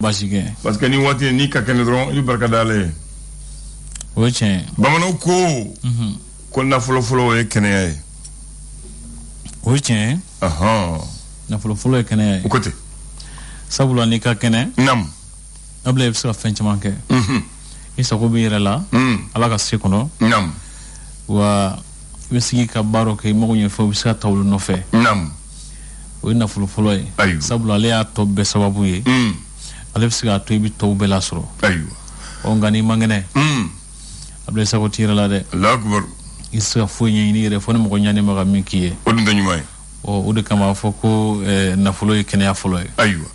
Basike. Parce que ni wati ni ka ken dron yu barka dale. Oche. Bamano ko. Ko na folo e kene ay. Oche. Aha. Na folo e kene ay. Ukote. Sabula ni ka kene. Nam. Able bisa fench manke. Isa ko bi rela. Ala ka sekono. Nam. Wa wesigi ka baro ke mo nyi fo bisa tawlu no fe. Nam. O na folo e. Sabula le ya to be sababu ye. Alefsiga to bi to be lasro. Ayu. O ngani mangene. Able sa ko tira la de. Allah akbar. Isa fo nyi ni re fo mo ko nyane ma mi kiye. O dum dañu may. O de kama fo ko na folo e kene ya folo e. Ayu.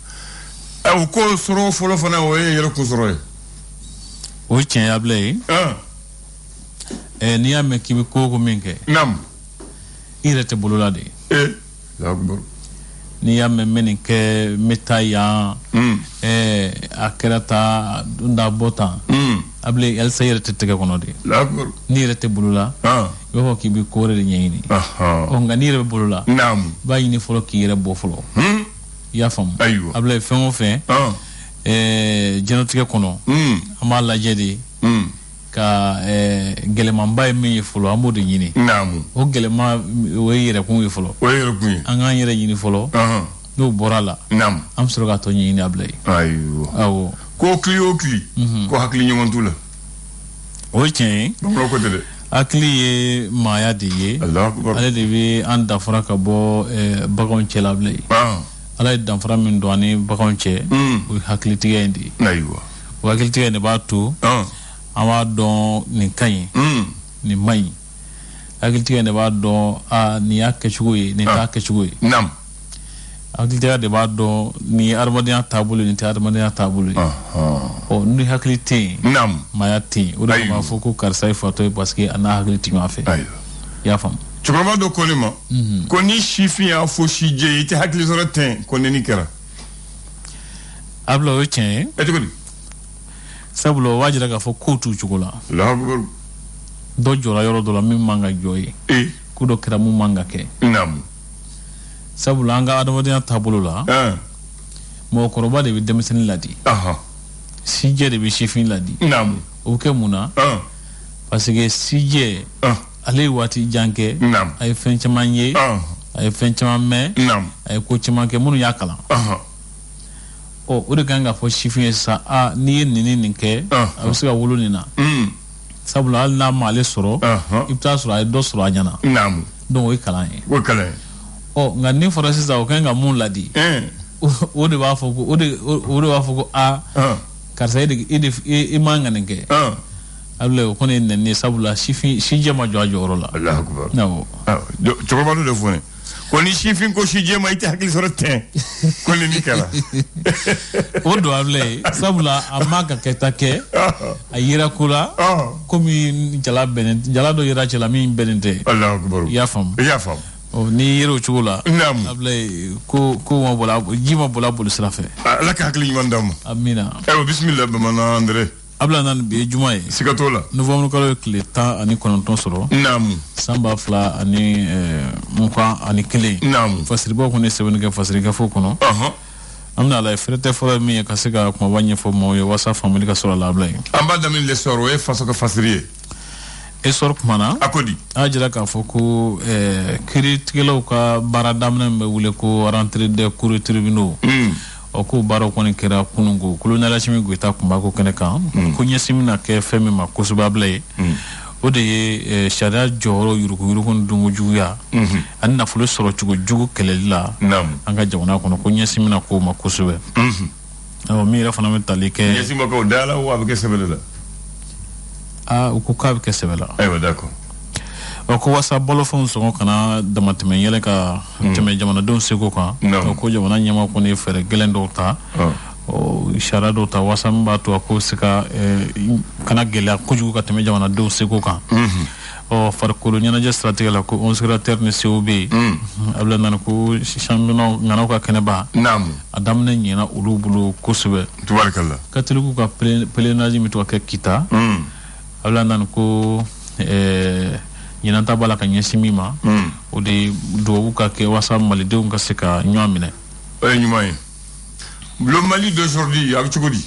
Aw ko soro folo fana o yero ko soro e. O chen able. Ni ame ki ko minke. Nam. Irete bulula de. Allah akbar. Ni ame meni ke metaya akerata dunda bota able el sayre tete kono de d'accord ni rete bulula yo ki bi ko re nyini o nga ni re bulula nam ba yini folo ki re bo folo ya fam ayu able fen o fen genotique kono ama la jedi ka geleman bay mi folo amode nyini nam o gelema we yere ko folo o yere ko anga yere nyini folo no borala nam am soroga to nyini ablay ayu awo ko clio ko hakli nyongontula o chen do ko de akli ye maya de ye Allah akbar ale de bi anda fara ka bo bagon che lablay ala dan fara min do ani bagon che o hakli tigendi ayu o hakli tigendi ba to awa don ni kanyi ni mai hakli tigendi ba do ni akachugo ni ta akachugo nam hakilitiya de b'a dɔn ni adamadenya taabolo ni tɛ adamadenya taabolo ye ɔ ni hakili tɛ yen nam maya tɛ yen o de kama fɔ ko karisa ye fatɔ ye parce que a n'a hakili tɛ ɲɔgɔn fɛ i y'a faamu cɛkɔrɔba dɔ ko ne ma ko ni sifin y'a fɔ si jɛ i tɛ hakili sɔrɔ tɛ ko ne ni kɛra a bila o ye tiɲɛ ye cogo di sabula o b'a jira k'a fɔ kow t'u cogo la dɔ jɔra yɔrɔ dɔ la min man ka jɔ ye ko dɔ kɛra mun man ka kɛ nam sabula an ka adamadenya taabolo la mɔgɔkɔrɔba de bɛ denmisɛnnin ladi sijɛ de bɛ sifin ladi o bɛ kɛ mun na parce que sijɛ ale ye waati jan kɛ a ye fɛn caman ye a ye fɛn caman mɛn a ye ko caman kɛ minnu y'a kalan o de kan ka fɔ sifin ye sisan n'i ye nin kɛ a bɛ se ka wolo nin na sabula hali n'a ma ale sɔrɔ i bɛ taa sɔrɔ a ye dɔ sɔrɔ a ɲɛna donc o ye kalan ye nka ni fɔra sisan o kan ka mun ladi o de b'a fɔ ko o de b'a fɔ ko karisa e man ka nin kɛ abule o kɔni ye nɛni ye sabula sijɛ ma jɔ a jɔyɔrɔ la Allahu akbar awɔ cɛkɔrɔba dɔ de fɔ ne ko ni sifin ko sijɛ ma i tɛ hakili sɔrɔ tɛ ko ne ni kɛra o don abule sabula a ma ka kɛta kɛ a yera ko la komi jala dɔ yera cɛla min bɛnnen tɛ Allahu akbar i y'a faamu ni yero cogo la abule ko ma bola ji ma bola boli sira fɛ ala ka hakili ɲuman d'an ma amina ayiwa bisimila bamanan André abula nan bi juma ye siga t'o la novembre kalo ye tile 19 sɔrɔ san 2021 fasiribaw kɔni ye sɛbɛnni kɛ fasirikɛfo kɔnɔ an bɛna lajɛ fɛrɛ tɛ fɔlɔ min ye ka se ka kumaba ɲɛfɔ maaw ye walasa faamuyali ka sɔrɔ a la abula ye an b'a daminɛ le sɔrɔ o ye faso ka fasiri ye esor kumana a ko di a jira k'a fɔ ko kiiritigɛlaw ka baara daminɛ min bɛ wele ko rentrée des cours tribunaux o ko baaraw kɔni kɛra kunungo kolonɛli Asimi Goyita tun b'a ko kɛnɛ kan ko ɲɛsin bɛna kɛ fɛn min ma kosɛbɛ abila ye o de ye sariya jɔyɔrɔ yuruguyurugu ni donkojuguya ani nafolo sɔrɔ cogo jugu kɛlɛli la an ka jamana kɔnɔ ko ɲɛsin bɛna k'o ma kosɛbɛ min yɛrɛ fana bɛ tali kɛ ɲɛsin ma k'o da la wa a bɛ kɛ sɛbɛn la u ko k'a bɛ kɛ sɛbɛ la ayiwa d'accord ko wasa bolofɛnw sɔngɔ kana damatɛmɛ yɛlɛ ka tɛmɛ jamanadenw seko kan ko jamana ɲɛma kɔni ye fɛɛrɛ gɛlɛn dɔw ta sariya dɔw ta wasa min b'a to a ko se ka kana gɛlɛya kojugu ka tɛmɛ jamanadenw seko kan farikolo ɲɛnajɛ siratigɛ la ko 11 secrétaire ni sew bɛ yen a bila nana ko championnat ŋanaw ka kɛnɛba a daminɛ ɲɛna olu bolo kosɛbɛ tubarikala katoliku ka pèlerinage min to ka kɛ Kita a bila nana ko ɲinanta b'a la ka ɲɛsin min ma o de dubabu ka kɛ walasa malidenw ka se ka ɲɔgɔn minɛ o ye ɲuman ye le Mali d'aujourd'hui avec Chokodi.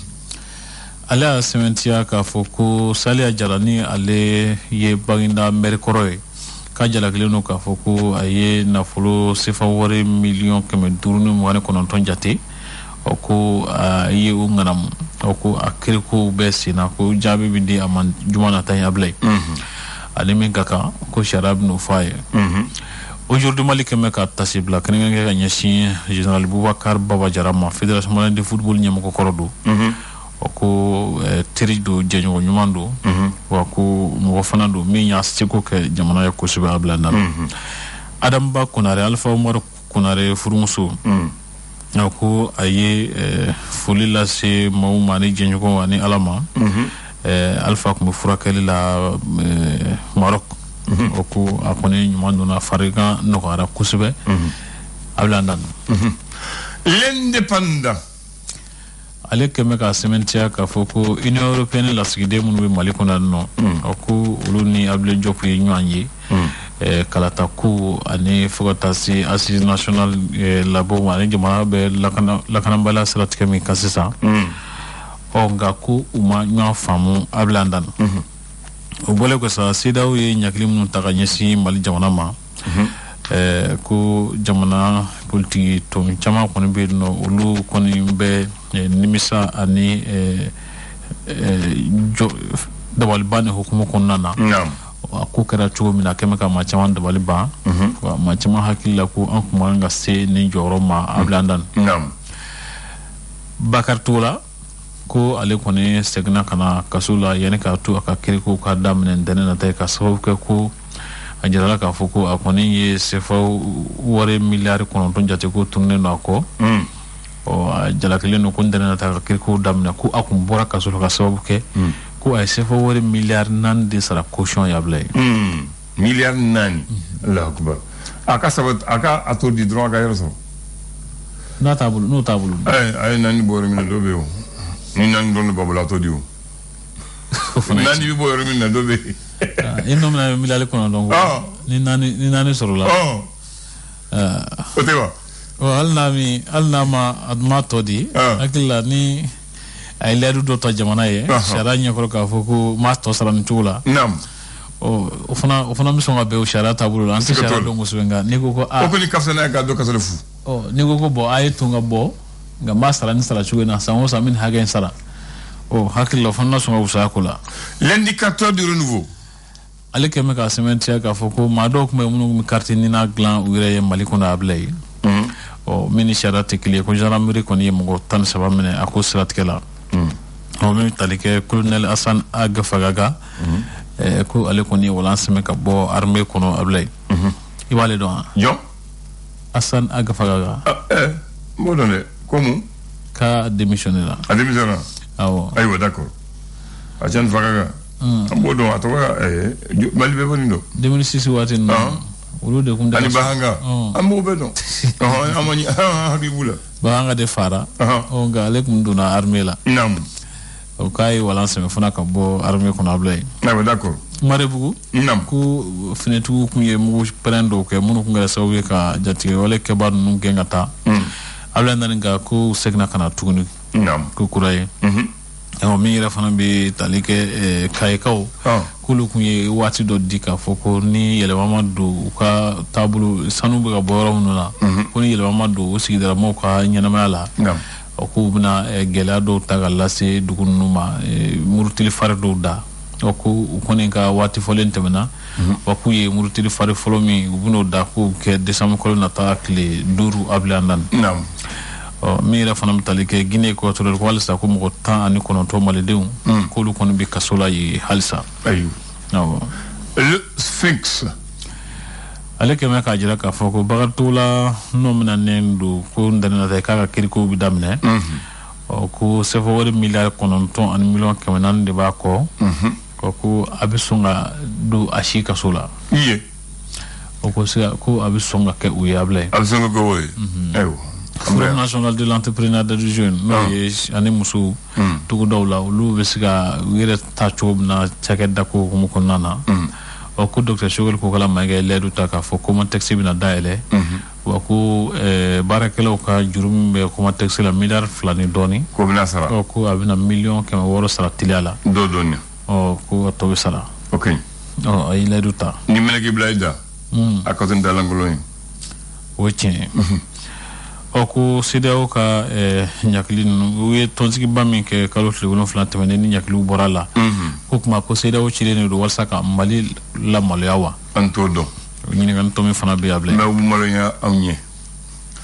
Ale a sɛmɛntiya k'a fɔ ko Saliya Jara ni ale ye Baginda maire kɔrɔ ye k'a jalakilen don k'a fɔ ko a ye nafolo sefa wari miliyɔn 529 jate o ko a ye o ŋanamu o ko a kirikow bɛɛ senna ko jaabi bi di a ma juma nata ye Ablaye ale min ka kan ko sariya bɛn'o fɔ a ye. Aujourd'hui Mali kɛmɛ ka tasi bila kɛrɛnkɛrɛnkɛ ka ɲɛsin Général Boubacar Baba Jara ma Fédération Malienne de Football ɲɛmɔgɔ kɔrɔ don o ko teri don jɛɲɔgɔn ɲuman don wa ko mɔgɔ fana don min y'a seko kɛ jamana ye kosɛbɛ Ablaye Nana. Adama Konare Alpha Umaru Konare furumuso ko a ye foli lase maaw ma ni jɛɲɔgɔnw ani Ala ma. Alpha tun bɛ furakɛli la Maroc o ko a kɔni ɲuman donna farigan nɔgɔyara kosɛbɛ Ablaye Nana. L'indépendant ale kɛmɛ ka sɛmɛntiya k'a fɔ ko Union Européenne lasigiden minnu bɛ Mali kɔnɔ yan nɔ o ko olu ni Ablaye Diop ye ɲɔgɔn ye kalata ko ani fo ka taa se Assise nationale labɔ ma ani jamana bɛ lakanabaliya siratigɛ min kan sisan nka ko u ma ɲɔgɔn faamu Ablaye Nana. o bɔlen kɔ sa CEDEAO ye ɲakili minnu ta ka ɲɛsin Mali jamana ma ko jamana politiki tɔn caman kɔni bɛ yen nɔ olu kɔni bɛ nimisa ani dabaliban ni hukumu kɔnɔna na a ko kɛra cogo min na kɛmɛ ka maa caman dabali ban wa maa caman hakili la ko an kun man ka se nin jɔyɔrɔ ma Ablaye Nana. Bakari Togola ko ale kɔni seginna ka na kaso la yanni k'a to a ka kirikow ka daminɛ ntɛnɛn nata ye ka sababu kɛ ko a jirala k'a fɔ ko a kɔni ye sefa wari miliyari 9 jate ko tununnen don a kɔ a jalakilen don ko ntɛnɛn nata ka kirikow daminɛ ko a kun bɔra kaso la ka sababu kɛ ko a ye sefa wari miliyari 4 de sara caution ye Ablaye. miliyari 4 Allahu akbar a ka sabat a ka a to di dɔrɔn a ka yɛrɛ sɔrɔ n'o t'a bolo a ye 4 bɔ yɔrɔ min na dɔ bɛ yen o ni 4 dɔrɔn de b'a bolo a to di o 4 bɛ bɔ yɔrɔ min na dɔ bɛ yen i nɔ mina miliyari 9 ni naani sɔrɔla o tɛ wa hali n'a ma tɔ di hakili la ni a ye layidu dɔ ta jamana ye sariya ɲɛkɔrɔ k'a fɔ ko m'a tɔ sara nin cogo la o fana bɛ sɔn ka bɛn o sariya taabolo la an tɛ sariya dɔn kosɛbɛ nka n'i ko ko o kɔni ka fisa n'a ye k'a dɔn kasɔrɔ fu n'i ko ko bɔn a ye tun ka bɔ nka n b'a sara ni sara cogo in na san o san n bɛ nin hakɛ in sara hakili la o fana na sɔn ka fisaya ko la. L'indicateur du renouveau ale kɛmɛ ka sɛmɛntiya k'a fɔ ko maa dɔw tun bɛ minnu carte nina dilan u yɛrɛ ye Mali kɔnɔ Ablaye min ni sariya tɛ kelen ye ko gendarmerie kɔni ye mɔgɔ 13 minɛ a ko siratigɛ la min tali kɛ colonel Assane Agafagaga ko ale kɔni ye walan sɛmɛ ka bɔ armée kɔnɔ Ablaye i b'ale dɔn wa? jɔn Assane Agafagaga n b'o dɔn dɛ ko mun k'a démissionné la a démissionné awɔ ayiwa d'accord Assane Fagaga an b'o dɔn a tɔgɔ Mali bɛ bɔ nin dɔn 2006 waati ninnu olu de kun ani Bahanga an b'o bɛɛ dɔn an ma Habibu la Bahanga de fara nka ale kun donna armée la o k'a ye walan sɛmɛ fana ka bɔ armée kɔnɔ Ablaye ayiwa d'accord Marebugu ko finɛtigiw kun ye mugu pɛrɛn dɔw kɛ minnu kun kɛra sababu ye ka jatigɛwale kɛbaa ninnu gɛn ka taa Ablaye Nana nka ko seginna ka na tuguni ko kura ye min yɛrɛ fana bɛ tali kɛ kayikaw k'olu kun ye waati dɔ di k'a fɔ ko ni yɛlɛma ma don u ka taabolo sanu bɛ ka bɔ yɔrɔ minnu na ko ni yɛlɛma ma don o sigidalamaw ka ɲɛnamaya la k'u bɛna gɛlɛya dɔw ta ka lase dugu ninnu ma murutili fari dɔw da ko u kɔni ka waati fɔlen tɛmɛna wa k'u ye murutili fari fɔlɔ min u bɛn'o da k'u kɛ décembre kalo nata tile 5 Ablaye Nana min yɛrɛ fana bɛ tali kɛ Guinée équatoriale ko halisa ko mɔgɔ 19 malidenw k'olu kɔni bɛ kaso la yen halisa. Le Sphinx ale kɛmɛ k'a jira k'a fɔ ko Bakari Togola n'o minɛnen don ko ntɛnɛn nata k'a ka kirikow bɛ daminɛ ko sefa wari miliyari 9 ani miliyɔn 400 de b'a kɔ ko a bɛ sɔn ka don a si kaso la ko a bɛ sɔn ka kɛ u ye Ablaye a bɛ sɔn ka kɛ o ye ayiwa Forum national de l'entrepreneuriat des jeunes n'o ye ani musow togodaw la olu bɛ se ka u yɛrɛ ta cogo min na cakɛda ko hukumu kɔnɔna na ko Dr Choguel Kokala ma kɛ layidu ta k'a fɔ ko texte bɛna dayɛlɛ wa ko barakelaw ka jurum be ko ma texte la milliard flani doni ko bina sara o ko abina million kema woro sara tiliala do doni o ko to sara okay o ay la duta ni meneki blaida akotin dalangolo woche o ko sideo ka nyaklin we tonsiki bamin ke kalot le wono flante men ni nyaklu borala ko kuma ko sideo chilene do walsaka mali la malyawa antodo ñi nga tomi fana be able mais bu malonya amñe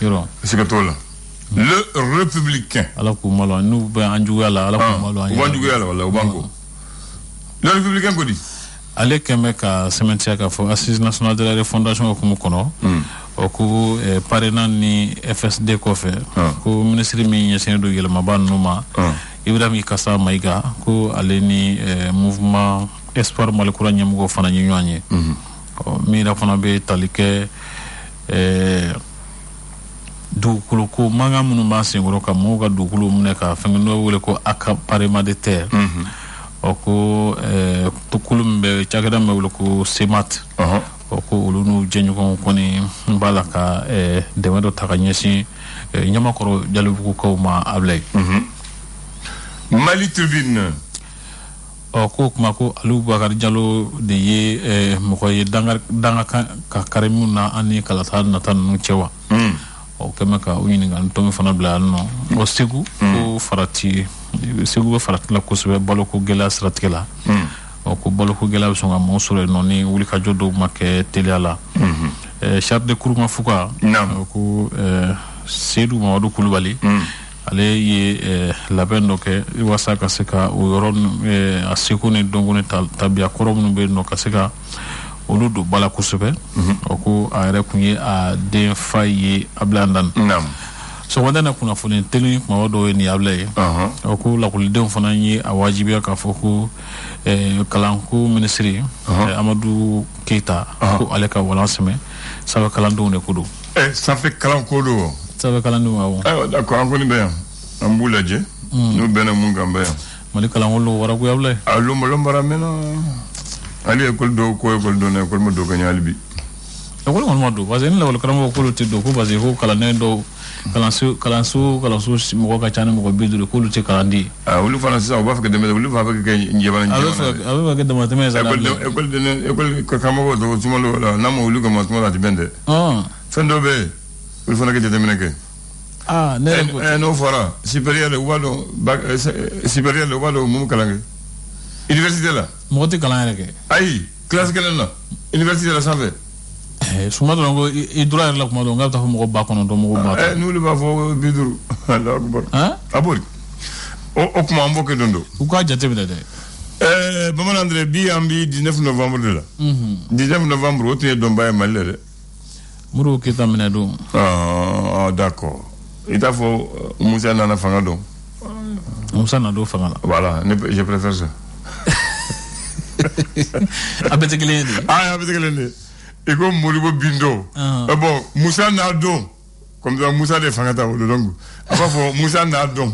yoro c'est que tola le républicain ala ko malo nu be anju yalla ala ko malo anju yalla wala banko le républicain ko di ale keme ka sementia ka fo assise nationale de la refondation ko mo kono o ko parena ni FSD ko fe ko ministre mi ñesene do yelma ban numa ibrahim kassa maiga ko ale ni mouvement espoir malkura ñamugo fana ñi ñoñe mira fana be talike dukulu ko manga munu ba singoro ka mo ga dukulu mun ka fengno wole ko accaparement de terre o ko tukulu mbe chagada me wole ko semat o ko ulunu jenyu ko ni bala ka de wado takanyesi nyama ko jalu ko ma ablay Mali Tribune o ko kuma ko Aliou Bakar Diallo de ye mo ko ye danga ka karemu na ani kala tan na tan no cewa o kema ka o yini ngal to mi fana bla no o segu ko farati segu farati la ko sebe balo ko gela stratkela o ko balo ko gela so ngam mo sore no ni wuli ka jodo make teliala chef de courma fuka ko Seydou Mamadou Koulibaly ale ye labendo ke wasa ka seka o yoron a sekone dongone tabia korom be no ka seka olu do bala kusube o ko a rekunye a den faye ablandan so wadana kuna fone telu ma wado ni ablay o ko la ko den fona ni a wajibi ka foko kalanku ministry Amadou Keita ko aleka wala seme sawa kalando ne kudo ça fait kalanko do sabe kalandu wawo d'accord an koni beyan an bulaje no bena mun gamba ya mali kalango lo wara ko yable allo mo lombara mena ali école do ko école do na école mo do ganya albi école mo do parce que ni la kalango ko lo ti do ko parce que ko kalane do kalansu mo ka chana mo ko bidu ko lo ti kalandi wulu fana sa o ba fa ke demé wulu fa fa ke njebana njebana ba ke demé temé sa école ko kamago do tuma lo na mo wulu ko mo tuma la ti bende fendo be il faut que je termine que no fora supérieur le wado supérieur le wado mum kalange université la moti kalange ke ay classe kelen la université la sanfé suma do ngo idura la ko do ngata mo ko ba kono do mo ko ba nous le ba fo biduru Allah akbar abori o ko mo mboke dondo ko ka jate bi de Maman André bi ambi 19 novembre de la 19 novembre o te do baye malere muru kita menado d'accord il t'a faut Moussa nana fanga do Moussa nado fanga voilà je préfère ça abete kelende abete kelende et comme Moribo bindo bon Moussa nado comme ça Moussa de fanga ta do donc apa fo Moussa nado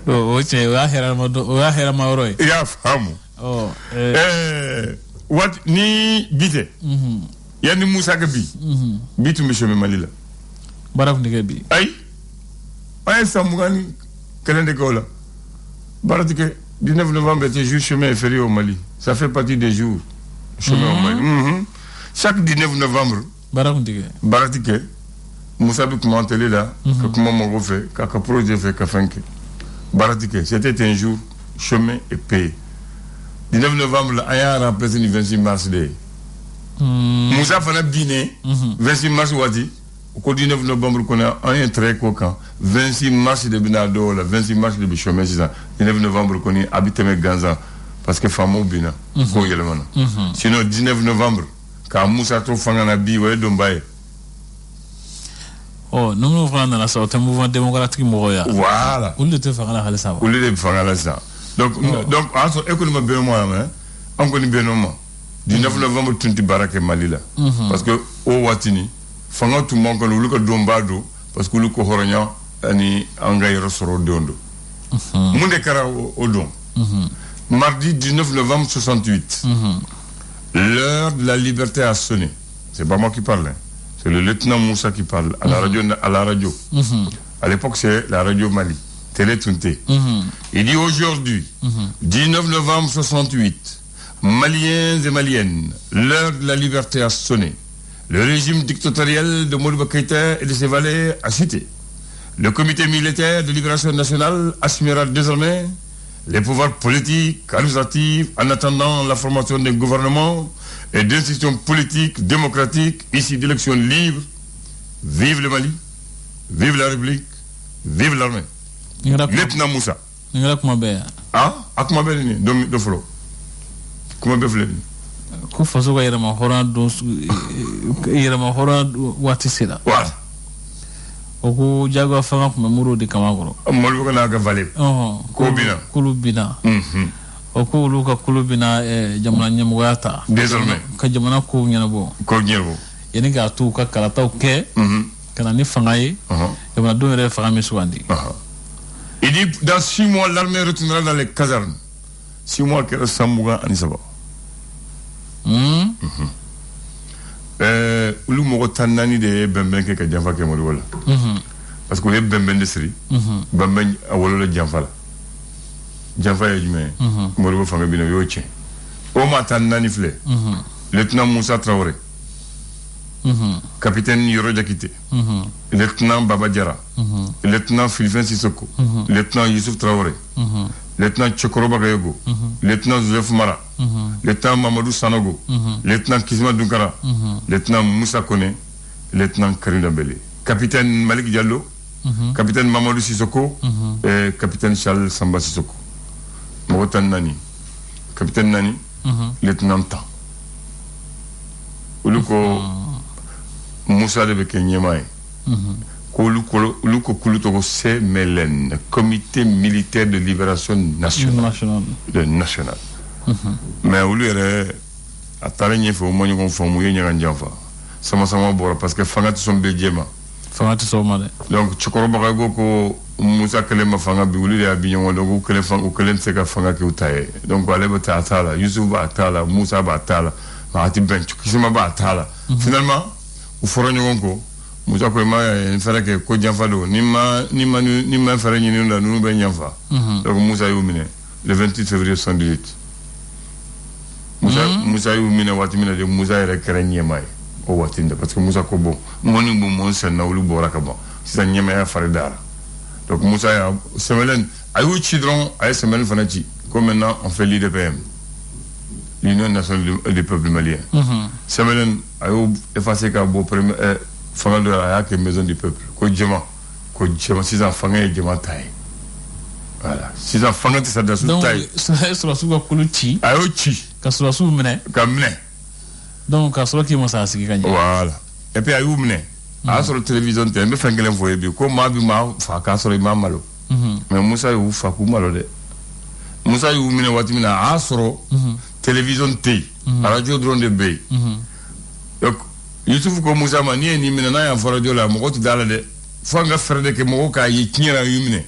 o che wa hera ma oroy ya famu what ni bite yani Moussa ga bi bitu monsieur Malila baraf ni ga bi ay samugani kelende ko la baratike 19 novembre était jour chemin férié au Mali ça fait partie des jours chemin au Mali chaque 19 novembre baratike Moussa bi commenter là que comment mon fait ka projet fait ka fanke baratike c'était un jour chemin et payé 19 novembre la aya remplacé le 26 mars de Moussa fana biné 26 mars wadi au 19 novembre qu'on a un très coquin 26 mars de binado la 26 mars de chemin 19 novembre qu'on est habité avec Ganza parce que famo bina ko yelemana sinon 19 novembre ka Moussa to fanga na bi way do mbaye nous fana na sa mouvement démocratique moya voilà on le te fanga la halisa on le fanga la ça donc entre économie benomo hein on connaît benomo 19 novembre tunti barake Malila parce que o watini fanga tout monde ko lu ko dombado parce que lu ko horonya ani angay rosoro dondo munde kara o don mardi 19 novembre 68 l'heure de la liberté a sonné c'est pas moi qui parle C'est le lieutenant Moussa qui parle à la radio. À l'époque, c'est la radio Mali, Télé Tunté. Il dit aujourd'hui, 19 novembre 68, Maliens et Maliennes, l'heure de la liberté a sonné. Le régime dictatorial de Modibo Keïta et de ses valets a chuté. Le comité militaire de libération nationale assumera désormais les pouvoirs politiques, administratifs, en attendant la formation des gouvernements et d'institutions politiques, démocratiques, issues d'élections libres. Vive le Mali, vive la République, vive l'armée. Lieutenant Moussa. Ah, akuma be ni do folo. Kuma be fle ni. Ko faso ga yirama hora wati sila. Voilà. Oku jago fanga kuma muro de kamagoro. Molu na ga vale. Ko bina. Kulu bina. Oku luka kulu bina jamana nyamugata. Désormais. Ka jamana ko nyabo. Ko nyabo. Yani ga tu ka kalata ke. Kana ni fanga yi. Jamana do re fanga miswandi. Il dit dans 6 mois l'armée retournera dans les casernes. 6 mois que Samouga Anisaba. Ulu mogo tanani de bemben ke ka janfa ke mori wala. Parce que les bemben de sri. Bemben awolo le janfa la. Janfa ya jume. Mori bo fanga bino yo che. O ma tanani fle. Lieutenant Moussa Traoré. Capitaine Yoro Diakité. Lieutenant Baba Diara. Lieutenant Philippe Sissoko. Lieutenant Youssouf Traoré. Lieutenant Chokoro Bagayogo. Lieutenant Joseph Mara. Lieutenant Mamadou Sanogo. Lieutenant Kisma Dunkara. Lieutenant Moussa Kone. Lieutenant Karim Dambélé. Capitaine Malik Diallo. Capitaine Mamadou Sissoko. Et capitaine Charles Samba Sissoko. Mogotan Nani. Capitaine Nani. Lieutenant Tan. Uluko Moussa de Bekenyemae. Uluko Kulutogo CMLN, Comité militaire de libération nationale. National. Mais Ulu est à Tarigné, il faut au moins qu'on forme un Janfa. Sama Bora, parce que Fangat sont Bédjema. Fangat sont malades. Donc, Chokoro Bagago, ko Moussa Kalema Fanga, Biuli et Abignon, donc, ou Kelen Seka Fanga Kutae. Donc, Aleba Atala, Youssouf Atala, Moussa Batala, Mahati Bench, Kisima Batala. Finalement, au Foroniongo, Moussa Koema, il fallait que Kodjanfado, Nima Fare Nina, nous ben Yanfa. Donc Moussa Youmine, le 28 février 78. Moussa Youmine, Watimina de Moussa et Keranyemai, au Watinda, parce que Moussa Kobo, Monibu Monsen, Naulu Borakaba, c'est un Yemaya Faridara. Donc Moussa, Semelen, Ayou Chidron, Aïe Semelen Fanati, comme maintenant on fait l'IDPM. L'Union nationale des peuples maliens. Semelen a effacé qu'à beau premier fanga de la maison du peuple. Kodjema, 6 ans fanga et djema taille. Voilà. 6 ans fanga de sa dasu taille. Donc, sur la souga kuluchi. Ayo chi. Ka sur la souga mene. Ka mene. Donc, ka sur la qui m'a sa siki kanya. Voilà. Et puis ayo mene. A sur la télévision, t'es un peu fangelen foye bi. Ko ma bi ma fa ka sur ma malo. Mais Moussa yu fa ku malo de. Moussa yu mene watimina a sur télévision T, radio drone de Bay. Donc, Youssouf ko Moussa ma ni ni mina na ya radio la mo ko dala de fanga frede ke mo ka yi tinyara yumine.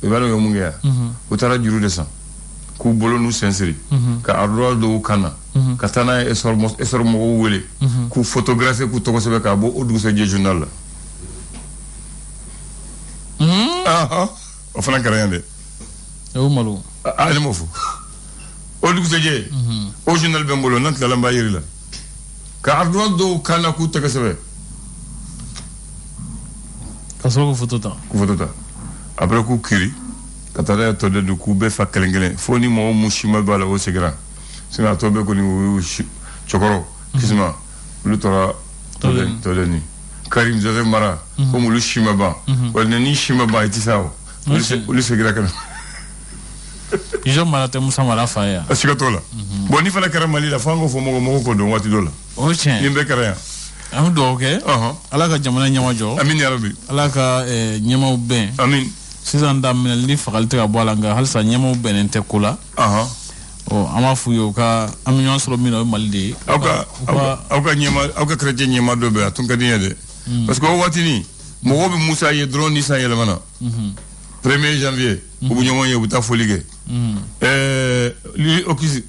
E balo yo mungia. Utara juru de san. Ku bolo nu sensiri. Ka ardo do kana. Ka tana esor mo wele. Ku photographe ku to sebe ka bo odu se journal la. O fana karayande. E o malo. Ale mo fu. Odu seje o journal bembolo nant la lamba yiri la ka ardo do kana ku tege sebe ka so ko photo ta après ku kiri ka tara to de ku be fa kelengele foni mo mushima bala o segra sina to be ko ni chokoro kisma lu tora to de ni Karim Joseph Mara ko mu lu shima ba wala ni shima ba itisawo lu segra kana Ijo malate Moussa Mara faya. Asikatola. Bon ni fala kara Mali la fango fo mogo ko do wati dola. O chen. Ni be kara. Am do okay. Ala ka jamana nyama jo. Amin ya rabbi. Ala ka nyama ben. Amin. Sisan da min li fakalte ka bola nga halsa nyama ben ente kula. O ama fuyo ka am nyon soro mino Mali de. Auka nyama auka chrétien nyama do be atun ka diede. Parce que o wati ni mogo be Moussa ye drone ni sa yele mana. 1er janvier. Ubu nyama ye buta folige. Lui okisi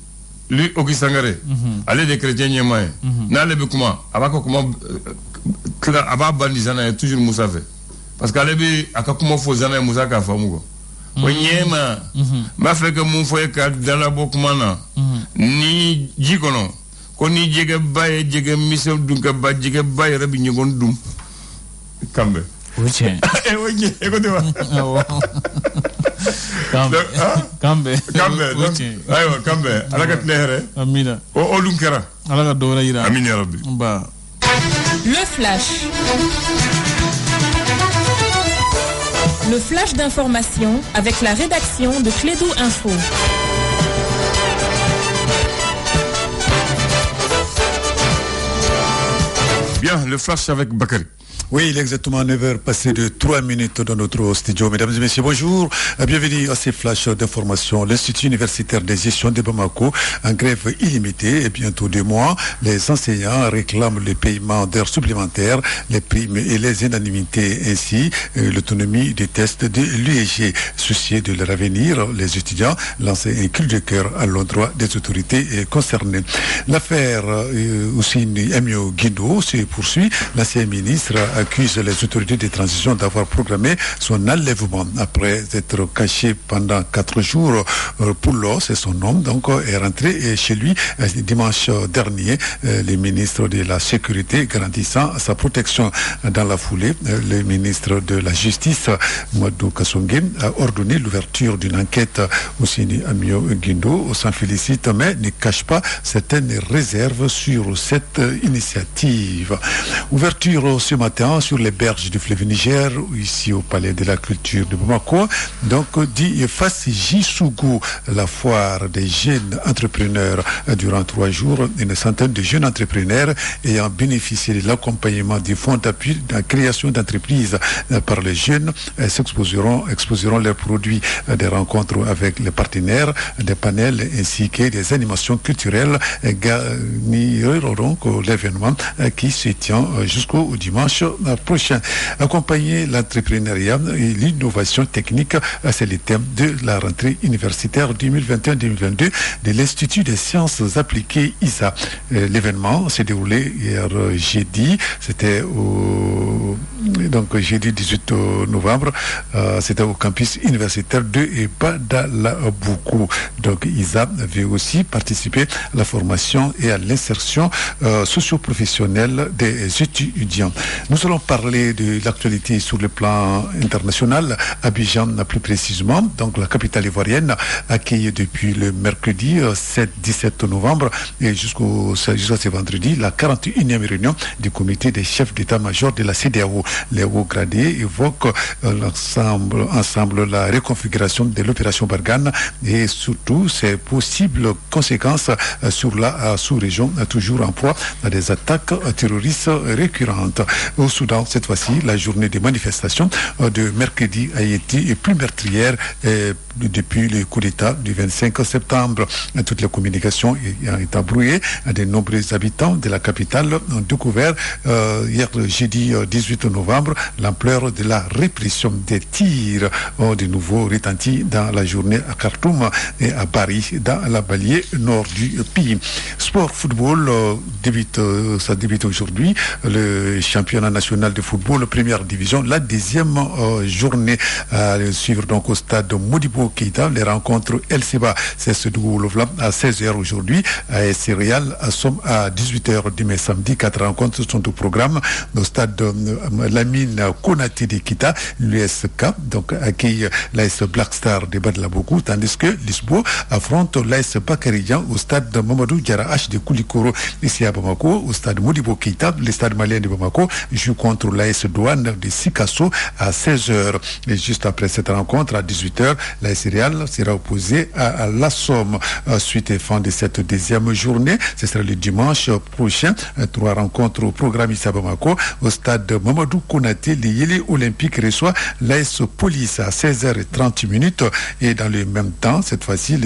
lui Auguste Sangaré allez des chrétiens nyemaye na lebi kuma abako kuma aba bandi zana toujours Moussa fait parce que alebi akakuma fo zana Moussa ka famugo o nyema ma fait que mon foye ka dala bokumana ni jikono ko ni jege baye jege misel dunka ba jege baye rabi ngon dum kambe Oye. Oye, écoutez moi. Kambe. Aywa kambe. Alaka tlehere. Amina. O lunkera. Alaka dora ira. Amina ya rabbi. Ba. Le flash. Le flash d'information avec la rédaction de Clédou Info. Bien, le flash avec Bakary. Oui, il est exactement 9h passé de 3 minutes dans notre studio. Mesdames et messieurs, bonjour. Bienvenue à ces flashs d'information. L'Institut universitaire de gestion de Bamako en grève illimitée et bientôt 2 mois. Les enseignants réclament le paiement d'heures supplémentaires, les primes et les indemnités, ainsi l'autonomie des tests de l'UEG. Souciés de leur avenir, les étudiants lancent un cri de cœur à l'endroit des autorités concernées. L'affaire Oussini Emio Guindo se poursuit. L'ancien ministre accuse les autorités de transition d'avoir programmé son enlèvement après être caché pendant 4 jours. Poulo, c'est son nom, donc est rentré chez lui dimanche dernier. Le ministre de la Sécurité garantissant sa protection. Dans la foulée, le ministre de la Justice, Mouadou Kassongé, a ordonné l'ouverture d'une enquête. Oussini Amio Guindo s'en félicite, mais ne cache pas certaines réserves sur cette initiative. Ouverture ce matin sur les berges du fleuve Niger, ici au Palais de la Culture de Bamako. Donc, dit Fassi Sougou, la foire des jeunes entrepreneurs. Durant 3 jours, une centaine de jeunes entrepreneurs ayant bénéficié de l'accompagnement du fonds d'appui de la création d'entreprises par les jeunes exposeront leurs produits. Des rencontres avec les partenaires, des panels ainsi que des animations culturelles garniront l'événement qui se tient jusqu'au dimanche prochain. Accompagner l'entrepreneuriat et l'innovation technique, c'est le thème de la rentrée universitaire 2021-2022 de l'Institut des sciences appliquées ISA. L'événement s'est déroulé hier jeudi, c'était jeudi 18 novembre, c'était au campus universitaire de Badalaboukou. Donc ISA veut aussi participer à la formation et à l'insertion socio-professionnelle des étudiants. Nous allons parler de l'actualité sur le plan international. Abidjan, plus précisément, donc la capitale ivoirienne, accueille depuis le mercredi 7-17 novembre et jusqu'à ce vendredi la 41e réunion du comité des chefs d'état-major de la CEDEAO. Les hauts gradés évoquent ensemble la reconfiguration de l'opération Barkhane et surtout ses possibles conséquences sur la sous-région, toujours en proie à des attaques terroristes récurrentes. Au Soudan, cette fois-ci, la journée des manifestations de mercredi a été plus meurtrière depuis le coup d'État du 25 septembre. Toutes les communications ont été brouillées. De nombreux habitants de la capitale ont découvert hier jeudi 18 novembre l'ampleur de la répression des tirs de nouveau retentis dans la journée à Khartoum et à Paris, dans la banlieue nord du pays. Sport football ça débute aujourd'hui. Le championnat national de football, première division, la 10e journée à suivre donc au stade Modibo Keïta. Les rencontres LCBA, c'est ce Doulouvelam à 16h aujourd'hui, à Céréal à 18h demain samedi. 4 rencontres sont au programme. Au stade Lamine Konaté de Kita, l'USK donc accueille l'AS Black Star de Badalaboukou, tandis que Lisboa affronte l'AS Bakarijan au stade Mamadou Diarra H de Koulikoro ici à Bamako. Au stade Modibo Keïta, le stade malien de Bamako joue contre l'AS Douane de Sikasso à 16h. Et juste après cette rencontre, à 18h, l'AS Real sera opposé à la Somme. Suite et fin de cette 2e journée, ce sera le dimanche prochain. 3 rencontres au programme ici à Bamako. Au stade Mamadou Amadou Konaté, les Yélé Olympique reçoit l'AS Police à 16h30 et dans le même temps, cette fois-ci,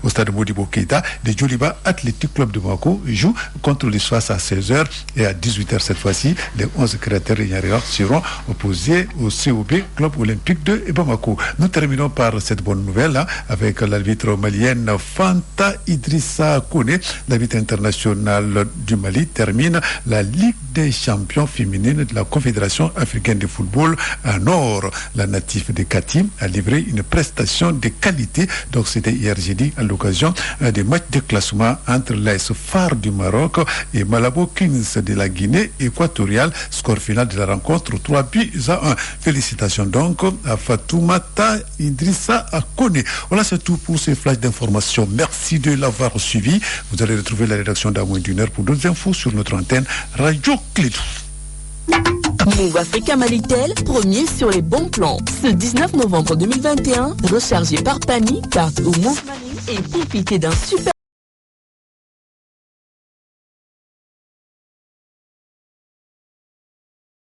au stade Modibo Keïta, les Djoliba Athletic Club de Bamako jouent contre les SOAS à 16h et à 18h cette fois-ci, les 11 créateurs ignariens seront opposés au COB Club Olympique de Bamako. Nous terminons par cette bonne nouvelle avec l'arbitre malienne Fanta Idrissa Kone. L'arbitre international du Mali termine la Ligue des champions féminines de la Confédération africaine de football en or. La native de Kati a livré une prestation de qualité. Donc c'était hier jeudi à l'occasion des matchs de classement entre l'AS Phare du Maroc et Malabo Kings de la Guinée équatoriale. Score final de la rencontre 3-1. Félicitations donc à Fatoumata Idrissa Kone. Voilà, c'est tout pour ces flashs d'informations. Merci de l'avoir suivi. Vous allez retrouver la rédaction d'à moins d'une heure pour d'autres infos sur notre antenne Radio Clédou. Move Africa Malitel, premier sur les bons plans. Ce 19 novembre 2021, rechargé par Pani, carte ou Move Money et profitez d'un super